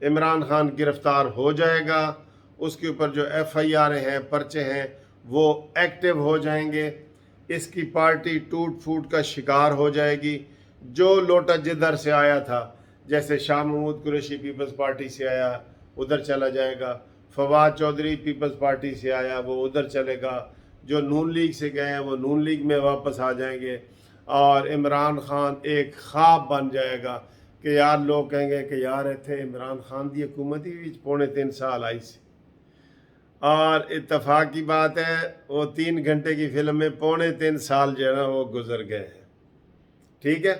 عمران خان گرفتار ہو جائے گا، اس کے اوپر جو FIR ہیں، پرچے ہیں، وہ ایکٹیو ہو جائیں گے، اس کی پارٹی ٹوٹ پھوٹ کا شکار ہو جائے گی۔ جو لوٹا جدھر سے آیا تھا، جیسے شاہ محمود قریشی پیپلز پارٹی سے آیا ادھر چلا جائے گا، فواد چودھری پیپلز پارٹی سے آیا وہ ادھر چلے گا، جو نون لیگ سے گئے ہیں وہ نون لیگ میں واپس آ جائیں گے، اور عمران خان ایک خواب بن جائے گا کہ یار لوگ کہیں گے کہ یار ایتھے عمران خان دی حکومت ہی 3.5 سال آئی سی، اور اتفاق کی بات ہے وہ 3 گھنٹے کی فلم میں 3.5 سال جو ہے نا وہ گزر گئے ہیں۔ ٹھیک ہے،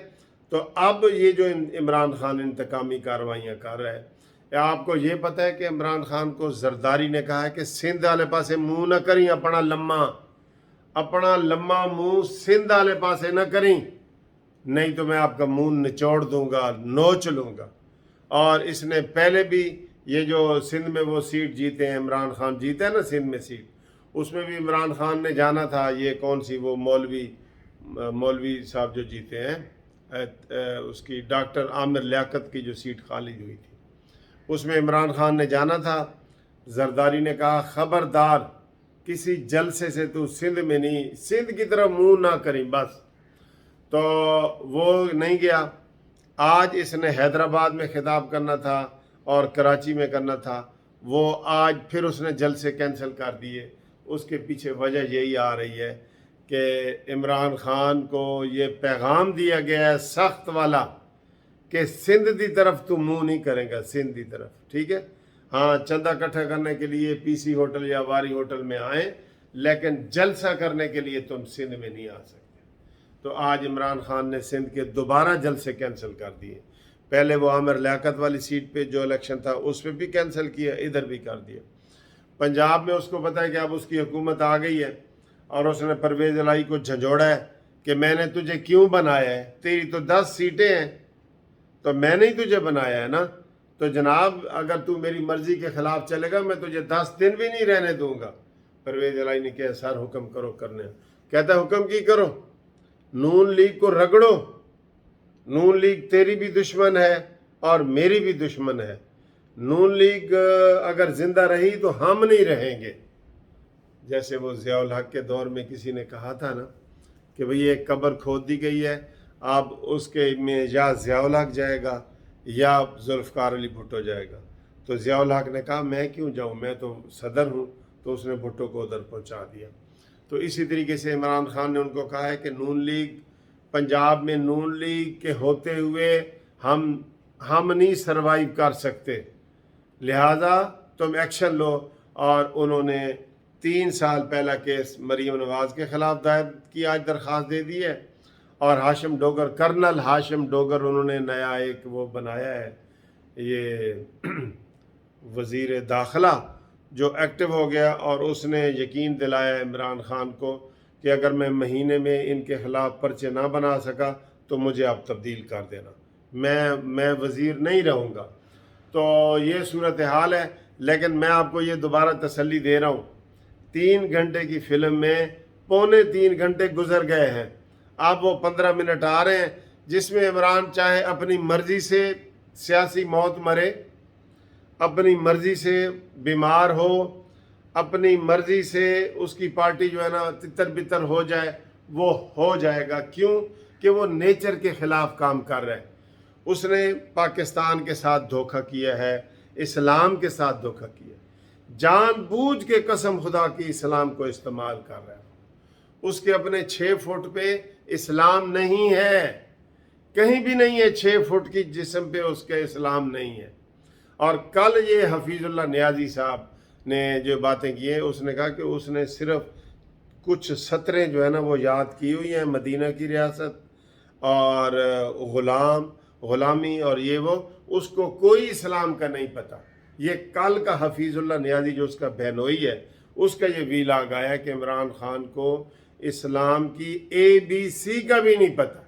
تو اب یہ جو عمران خان انتقامی کارروائیاں کر رہا ہے، آپ کو یہ پتہ ہے کہ عمران خان کو زرداری نے کہا ہے کہ سندھ والے پاسے منہ نہ کریں، اپنا لمحہ منہ سندھ والے پاسے نہ کریں، نہیں تو میں آپ کا منہ نچوڑ دوں گا، نوچ لوں گا۔ اور اس نے پہلے بھی یہ جو سندھ میں وہ سیٹ جیتے ہیں، عمران خان جیتا ہے نا سندھ میں سیٹ، اس میں بھی عمران خان نے جانا تھا، یہ کون سی وہ مولوی صاحب جو جیتے ہیں، اس کی ڈاکٹر عامر لیاقت کی جو سیٹ خالی ہوئی تھی، اس میں عمران خان نے جانا تھا۔ زرداری نے کہا خبردار کسی جلسے سے تو سندھ میں نہیں، سندھ کی طرف منہ نہ کریں بس، تو وہ نہیں گیا۔ آج اس نے حیدرآباد میں خطاب کرنا تھا اور کراچی میں کرنا تھا، وہ آج پھر اس نے جلسے کینسل کر دیے۔ اس کے پیچھے وجہ یہی آ رہی ہے کہ عمران خان کو یہ پیغام دیا گیا ہے سخت والا کہ سندھ دی طرف تو منہ نہیں کرے گا، سندھ دی طرف، ٹھیک ہے؟ ہاں چندہ اکٹھا کرنے کے لیے PC ہوٹل یا واری ہوٹل میں آئیں، لیکن جلسہ کرنے کے لیے تم سندھ میں نہیں آ سکتے۔ تو آج عمران خان نے سندھ کے دوبارہ جلسے کینسل کر دیے، پہلے وہ عامر لیاقت والی سیٹ پہ جو الیکشن تھا اس پہ بھی کینسل کیا، ادھر بھی کر دیا۔ پنجاب میں اس کو پتہ ہے کہ اب اس کی حکومت آ گئی ہے، اور اس نے پرویز الہی کو جھنجھوڑا ہے کہ میں نے تجھے کیوں بنایا ہے، تیری تو 10 سیٹیں ہیں تو میں نے ہی تجھے بنایا ہے نا، تو جناب اگر تو میری مرضی کے خلاف چلے گا میں تجھے 10 دن بھی نہیں رہنے دوں گا۔ پرویز الہی نے کہا سر حکم کرو کرنے، کہتا ہے حکم کی کرو، نون لیگ کو رگڑو، نون لیگ تیری بھی دشمن ہے اور میری بھی دشمن ہے، نون لیگ اگر زندہ رہی تو ہم نہیں رہیں گے۔ جیسے وہ ضیاء الحق کے دور میں کسی نے کہا تھا نا کہ بھئی ایک قبر کھود دی گئی ہے، اب اس کے میں یا ضیاء الحق جائے گا یا ذوالفقار علی بھٹو جائے گا، تو ضیاء الحق نے کہا میں کیوں جاؤں، میں تو صدر ہوں، تو اس نے بھٹو کو ادھر پہنچا دیا۔ تو اسی طریقے سے عمران خان نے ان کو کہا ہے کہ نون لیگ، پنجاب میں نون لیگ کے ہوتے ہوئے ہم نہیں سروائیو کر سکتے، لہٰذا تم ایکشن لو۔ اور انہوں نے 3 سال پہلا کیس مریم نواز کے خلاف دائر کی آج درخواست دے دی ہے، اور ہاشم ڈوگر، کرنل ہاشم ڈوگر انہوں نے نیا ایک وہ بنایا ہے، یہ وزیر داخلہ، جو ایکٹیو ہو گیا، اور اس نے یقین دلایا عمران خان کو کہ اگر میں مہینے میں ان کے خلاف پرچے نہ بنا سکا تو مجھے آپ تبدیل کر دینا، میں وزیر نہیں رہوں گا۔ تو یہ صورتحال ہے، لیکن میں آپ کو یہ دوبارہ تسلی دے رہا ہوں، 3 گھنٹے کی فلم میں 3.25 گھنٹے گزر گئے ہیں، اب وہ 15 منٹ آ رہے ہیں جس میں عمران چاہے اپنی مرضی سے سیاسی موت مرے، اپنی مرضی سے بیمار ہو، اپنی مرضی سے اس کی پارٹی جو ہے نا تتر بتر ہو جائے، وہ ہو جائے گا۔ کیوں کہ وہ نیچر کے خلاف کام کر رہے ہیں، اس نے پاکستان کے ساتھ دھوکہ کیا ہے، اسلام کے ساتھ دھوکہ کیا ہے، جان بوجھ کے قسم خدا کی اسلام کو استعمال کر رہا ہے۔ اس کے اپنے 6 فٹ پہ اسلام نہیں ہے، کہیں بھی نہیں ہے، 6 فٹ کی جسم پہ اس کے اسلام نہیں ہے۔ اور کل یہ حفیظ اللہ نیازی صاحب نے جو باتیں کی ہیں، اس نے کہا کہ اس نے صرف کچھ سطریں جو ہے نا وہ یاد کی ہوئی ہیں، مدینہ کی ریاست اور غلامی اور یہ وہ، اس کو کوئی اسلام کا نہیں پتہ۔ یہ کل کا حفیظ اللہ نیازی جو اس کا بہنوئی ہے، اس کا یہ ویلاگ آیا کہ عمران خان کو اسلام کی ABC کا بھی نہیں پتہ۔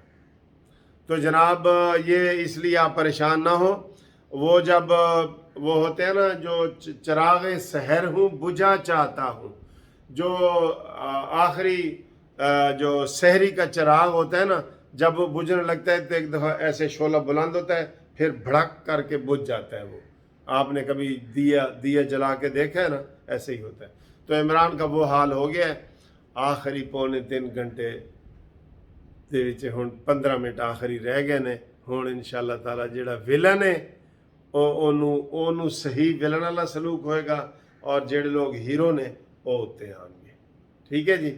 تو جناب یہ اس لیے آپ پریشان نہ ہو، وہ جب وہ ہوتے ہیں نا جو چراغ سحر ہوں بجھا چاہتا ہوں، جو آخری جو سحری کا چراغ ہوتا ہے نا، جب وہ بجھنے لگتا ہے تو ایک دفعہ ایسے شعلہ بلند ہوتا ہے، پھر بھڑک کر کے بجھ جاتا ہے وہ۔ آپ نے کبھی دیا جلا کے دیکھا ہے نا، ایسے ہی ہوتا ہے. تو عمران کا وہ حال ہو گیا ہے. آخری 3.25 گھنٹے ਦੇ ਵਿੱਚ ਹੁਣ 15 ਮਿੰਟ ਆਖਰੀ ਰਹਿ ਗਏ ਨੇ. ਹੁਣ ਇਨਸ਼ਾਅੱਲਾ ਤਾਲਾ ਜਿਹੜਾ ਵਿਲਨ ਹੈ ਉਹਨੂੰ ਸਹੀ ਵਿਲਨ ਵਾਲਾ ਸਲੂਕ ਹੋਏਗਾ, ਔਰ ਜਿਹੜੇ ਲੋਕ ਹੀਰੋ ਨੇ ਉਹ ਉੱਤੇ ਆਉਣਗੇ. ਠੀਕ ਹੈ ਜੀ.